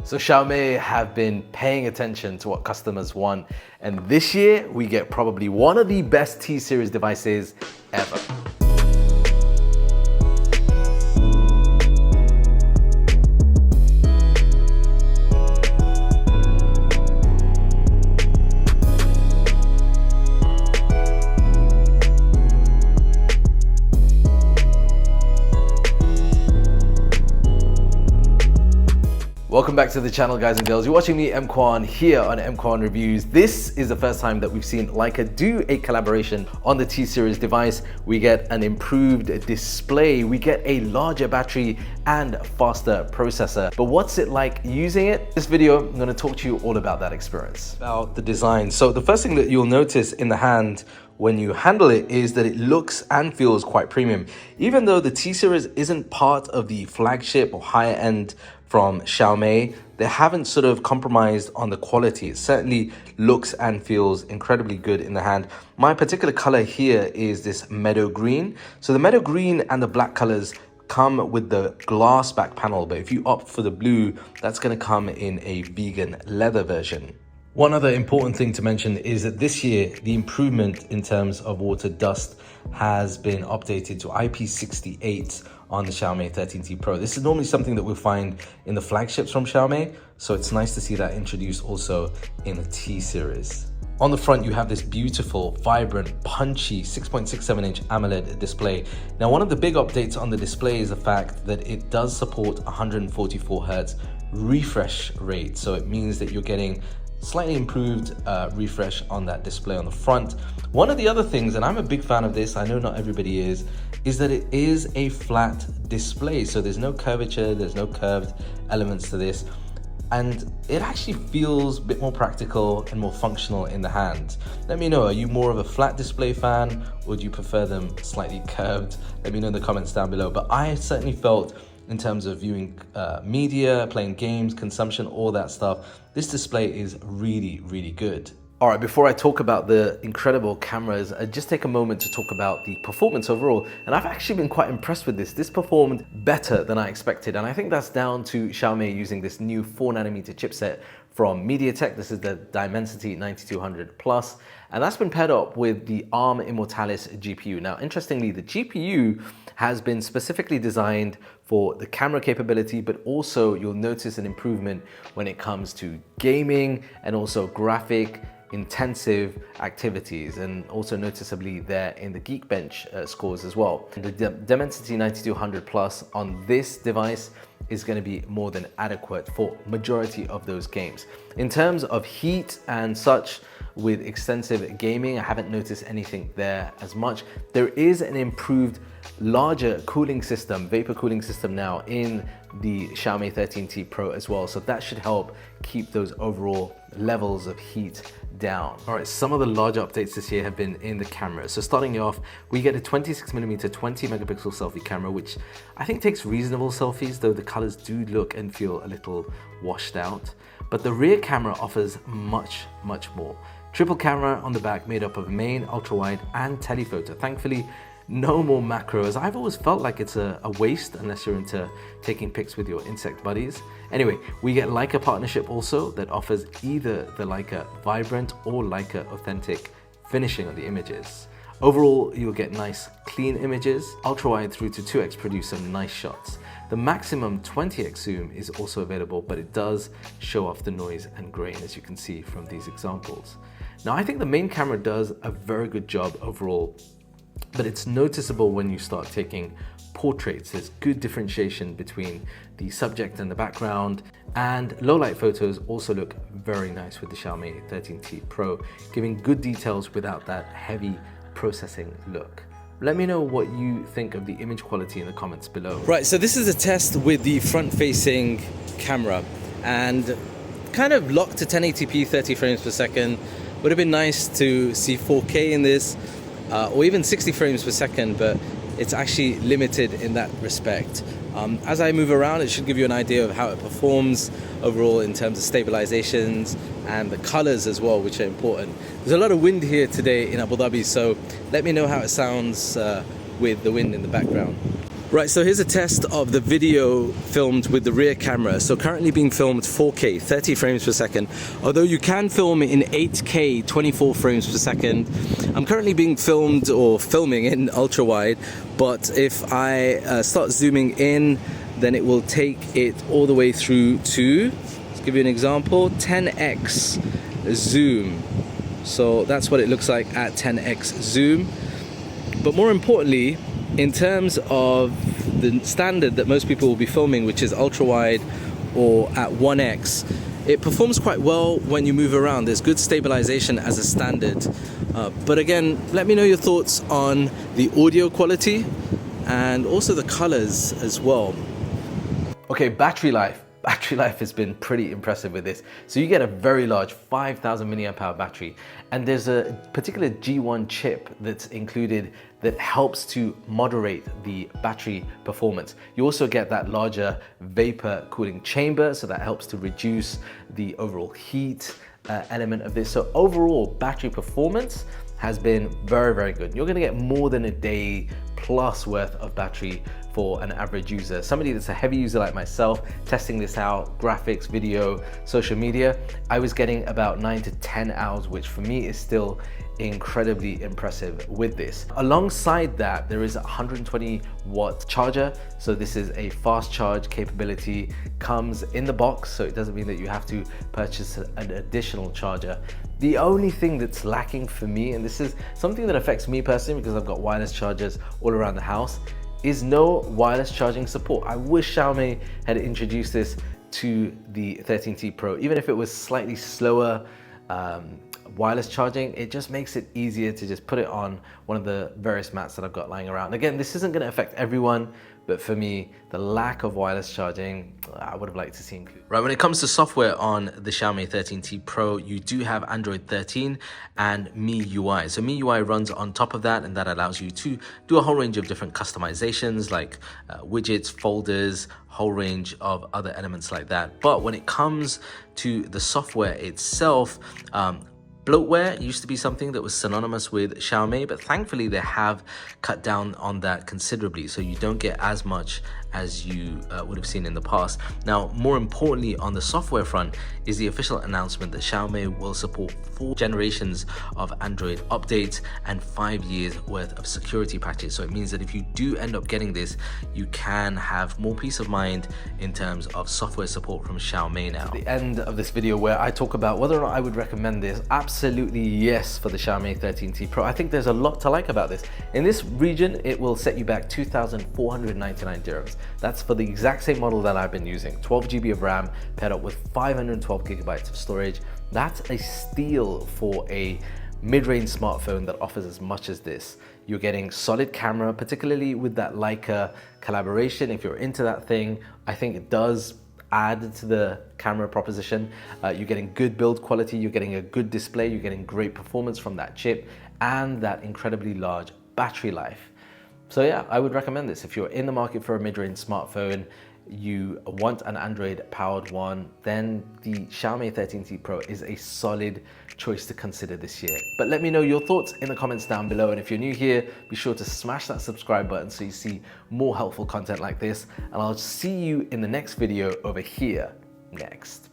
So Xiaomi have been paying attention to what customers want, and this year we get probably one of the best T-series devices ever. Welcome back to the channel, guys and girls. You're watching me, M Kwan, here on M Kwan Reviews. This is the first time that we've seen Leica do a collaboration on the T-series device. We get an improved display, we get a larger battery and faster processor. But what's it like using it? This video, I'm going to talk to you all about that experience. About the design. So the first thing that you'll notice in the hand when you handle it is that it looks and feels quite premium. Even though the T-series isn't part of the flagship or higher end from Xiaomi, they haven't sort of compromised on the quality. It certainly looks and feels incredibly good in the hand. My particular color here is this meadow green. So the meadow green and the black colors come with the glass back panel, but if you opt for the blue, that's going to come in a vegan leather version. One other important thing to mention is that this year, the improvement in terms of water dust has been updated to IP68 on the Xiaomi 13T Pro. This is normally something that we'll find in the flagships from Xiaomi, so it's nice to see that introduced also in the T-series. On the front, you have this beautiful, vibrant, punchy 6.67-inch AMOLED display. Now, one of the big updates on the display is the fact that it does support 144 Hz refresh rate, so it means that you're getting slightly improved refresh on that display on the front. One of the other things, and I'm a big fan of this, I know not everybody is that it is a flat display. So there's no curvature, there's no curved elements to this. And it actually feels a bit more practical and more functional in the hand. Let me know, are you more of a flat display fan, or do you prefer them slightly curved? Let me know in the comments down below. But I certainly felt, in terms of viewing media, playing games, consumption, all that stuff, this display is really, really good. All right, before I talk about the incredible cameras, just take a moment to talk about the performance overall. And I've actually been quite impressed with this. This performed better than I expected. And I think that's down to Xiaomi using this new 4nm chipset from MediaTek. This is the Dimensity 9200 Plus. And that's been paired up with the ARM Immortalis GPU. Now, interestingly, the GPU has been specifically designed for the camera capability, but also you'll notice an improvement when it comes to gaming and also graphic intensive activities, and also noticeably there in the Geekbench scores as well. The Dimensity 9200 Plus on this device is going to be more than adequate for majority of those games. In terms of heat and such, with extensive gaming, I haven't noticed anything there as much. There is an improved larger cooling system, vapor cooling system now in the Xiaomi 13T Pro as well. So that should help keep those overall levels of heat down. All right, some of the larger updates this year have been in the camera. So starting off, we get a 26mm 20 megapixel selfie camera, which I think takes reasonable selfies, though the colors do look and feel a little washed out. But the rear camera offers much, much more. Triple camera on the back made up of main, ultra wide and telephoto. Thankfully, no more macros. I've always felt like it's a waste unless you're into taking pics with your insect buddies. Anyway, we get Leica partnership also that offers either the Leica Vibrant or Leica Authentic finishing on the images. Overall, you'll get nice clean images. Ultra wide through to 2x produce some nice shots. The maximum 20x zoom is also available, but it does show off the noise and grain, as you can see from these examples. Now, I think the main camera does a very good job overall, but it's noticeable when you start taking portraits. There's good differentiation between the subject and the background, and low light photos also look very nice with the Xiaomi 13T Pro, giving good details without that heavy processing look. Let me know what you think of the image quality in the comments below. Right, so this is a test with the front-facing camera, and kind of locked to 1080p 30 frames per second. Would have been nice to see 4K in this, or even 60 frames per second, but it's actually limited in that respect. As I move around, it should give you an idea of how it performs overall in terms of stabilizations and the colors as well, which are important. There's a lot of wind here today in Abu Dhabi, so let me know how it sounds with the wind in the background. Right, so here's a test of the video filmed with the rear camera. So currently being filmed 4K, 30 frames per second. Although you can film in 8K, 24 frames per second. I'm currently being filmed or filming in ultra wide, but if I start zooming in, then it will take it all the way through to, let's give you an example, 10x zoom. So that's what it looks like at 10x zoom. But more importantly, in terms of the standard that most people will be filming, which is ultra wide or at 1x, it performs quite well when you move around. There's good stabilization as a standard. But again, let me know your thoughts on the audio quality and also the colors as well. Okay, battery life. Battery life has been pretty impressive with this. So you get a very large 5,000 milliamp hour battery, and there's a particular G1 chip that's included that helps to moderate the battery performance. You also get that larger vapor cooling chamber, so that helps to reduce the overall heat element of this. So overall battery performance has been very, very good. You're gonna get more than a day plus worth of battery for an average user. Somebody that's a heavy user like myself, testing this out, graphics, video, social media, I was getting about 9 to 10 hours, which for me is still incredibly impressive with this. Alongside that, there is a 120 watt charger. So this is a fast charge capability, comes in the box, so it doesn't mean that you have to purchase an additional charger. The only thing that's lacking for me, and this is something that affects me personally because I've got wireless chargers all around the house, is no wireless charging support. I wish Xiaomi had introduced this to the 13T Pro, even if it was slightly slower wireless charging. It just makes it easier to just put it on one of the various mats that I've got lying around. Again, this isn't going to affect everyone, but for me, the lack of wireless charging, I would have liked to see included. Right, when it comes to software on the Xiaomi 13T Pro, you do have Android 13 and MIUI. So MIUI runs on top of that, and that allows you to do a whole range of different customizations like widgets, folders, whole range of other elements like that. But when it comes to the software itself, bloatware used to be something that was synonymous with Xiaomi, but thankfully they have cut down on that considerably, so you don't get as much as you would have seen in the past. Now, more importantly on the software front is the official announcement that Xiaomi will support 4 generations of Android updates and 5 years worth of security patches. So it means that if you do end up getting this, you can have more peace of mind in terms of software support from Xiaomi now. At the end of this video where I talk about whether or not I would recommend this, absolutely yes for the Xiaomi 13T Pro. I think there's a lot to like about this. In this region, it will set you back 2,499 dirhams. That's for the exact same model that I've been using. 12 GB of RAM paired up with 512 gigabytes of storage. That's a steal for a mid-range smartphone that offers as much as this. You're getting solid camera, particularly with that Leica collaboration. If you're into that thing, I think it does add to the camera proposition. You're getting good build quality, you're getting a good display, you're getting great performance from that chip, and that incredibly large battery life. So yeah, I would recommend this. If you're in the market for a mid-range smartphone, you want an Android powered one, then the Xiaomi 13T Pro is a solid choice to consider this year. But let me know your thoughts in the comments down below. And if you're new here, be sure to smash that subscribe button so you see more helpful content like this. And I'll see you in the next video over here next.